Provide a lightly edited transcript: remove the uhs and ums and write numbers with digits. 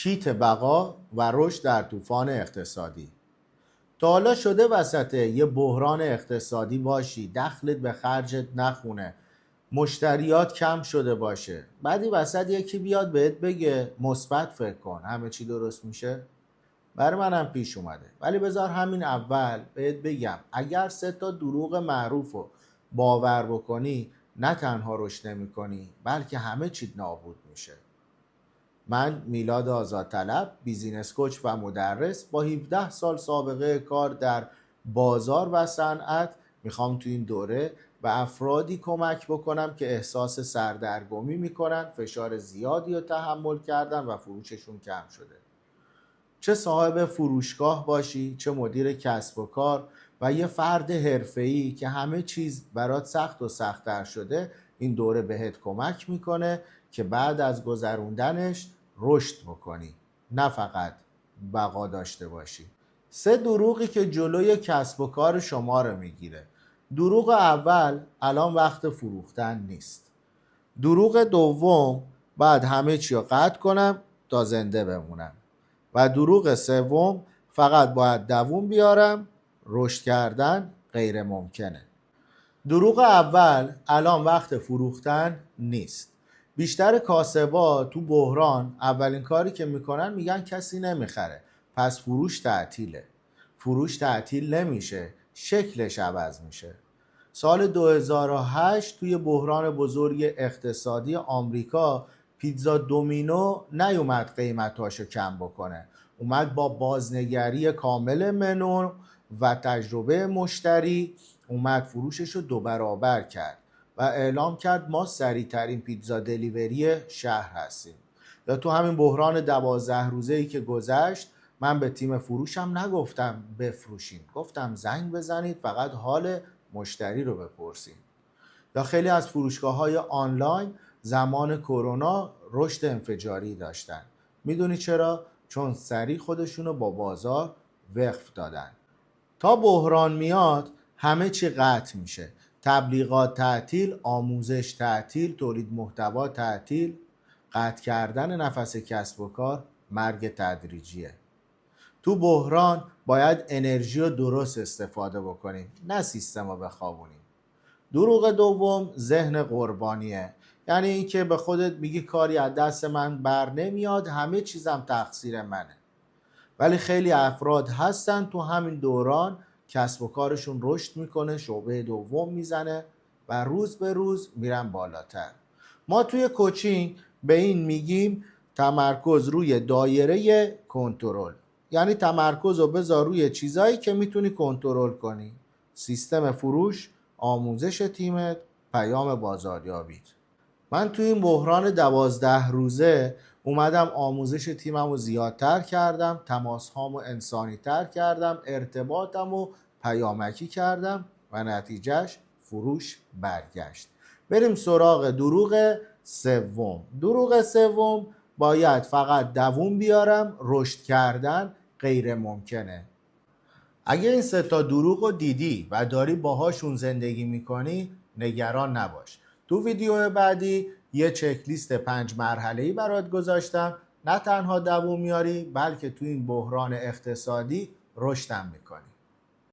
کیت بقا و رشد در طوفان اقتصادی. تا حالا شده وسط یه بحران اقتصادی باشی، دخلت به خرجت نخونه، مشتریات کم شده باشه، بعدی وسط یکی بیاد بهت بگه مثبت فکر کن همه چی درست میشه؟ برای منم پیش اومده. ولی بذار همین اول بهت بگم اگر 3 دروغ معروف رو باور بکنی، نه تنها رشد نمی کنی بلکه همه چیت نابود میشه. من میلاد آزادطلب، بیزینس کوچ و مدرس با 17 سال سابقه کار در بازار و صنعت، میخوام تو این دوره به افرادی کمک بکنم که احساس سردرگمی میکنن، فشار زیادی رو تحمل کردن و فروششون کم شده. چه صاحب فروشگاه باشی، چه مدیر کسب و کار و یه فرد حرفه‌ای که همه چیز برات سخت و سخت‌تر شده، این دوره بهت کمک میکنه که بعد از گذروندنش رشد بکنی، نه فقط بقا داشته باشی. 3 دروغی که جلوی کسب و کار شما رو میگیره. دروغ اول، الان وقت فروختن نیست. دروغ دوم، بعد همه چی رو قطع کنم تا زنده بمونم. و دروغ سوم، فقط باید دووم بیارم، رشد کردن غیر ممکنه. دروغ اول، الان وقت فروختن نیست. بیشتر کاسبا تو بحران اولین کاری که میکنن میگن کسی نمیخره، پس فروش تعطیله. فروش تعطیل نمیشه، شکلش عوض میشه. سال 2008 توی بحران بزرگ اقتصادی آمریکا، پیتزا دومینو نیومد قیمتاشو کم بکنه، اومد با بازنگری کامل منو و تجربه مشتری، اومد فروشش رو 2 برابر کرد و اعلام کرد ما سریعترین پیتزا دلیوری شهر هستیم. یا تو همین بحران 12 روزه‌ای که گذشت، من به تیم فروشم نگفتم بفروشین، گفتم زنگ بزنید فقط حال مشتری رو بپرسید. یا خیلی از فروشگاه‌های آنلاین زمان کرونا رشد انفجاری داشتن. میدونی چرا؟ چون سریع خودشونو با بازار وقف دادن. تا بحران میاد همه چی قطع میشه. تبلیغات تعطیل، آموزش تعطیل، تولید محتوا تعطیل. قطع کردن نفس کسب و کار مرگ تدریجیه. تو بحران باید انرژی رو درست استفاده بکنیم، نه سیستم رو بخوابونیم. دروغ دوم، ذهن قربانیه. یعنی اینکه به خودت میگی کاری از دست من بر نمیاد، همه چیزم تقصیر منه. ولی خیلی افراد هستن تو همین دوران کسب و کارشون رشد میکنه، شعبه دوم میزنه و روز به روز میرن بالاتر. ما توی کوچینگ به این میگیم تمرکز روی دایره کنترل. یعنی تمرکز رو بذار روی چیزایی که میتونی کنترل کنی: سیستم فروش، آموزش تیمت، پیام بازاریابیت. من توی این بحران 12 روزه اومدم آموزش تیمم رو زیادتر کردم، تماس هامو انسانی تر کردم، ارتباطم رو پیامکی کردم و نتیجهش فروش برگشت. بریم سراغ دروغ سوم. دروغ سوم، باید فقط دووم بیارم، رشد کردن غیر ممکنه. اگه این 3 دروغ رو دیدی و داری باهاشون زندگی میکنی، نگران نباش. تو ویدیو بعدی یه چکلیست 5 مرحله‌ای برات گذاشتم. نه تنها دووم میاری بلکه تو این بحران اقتصادی رشدم میکنی.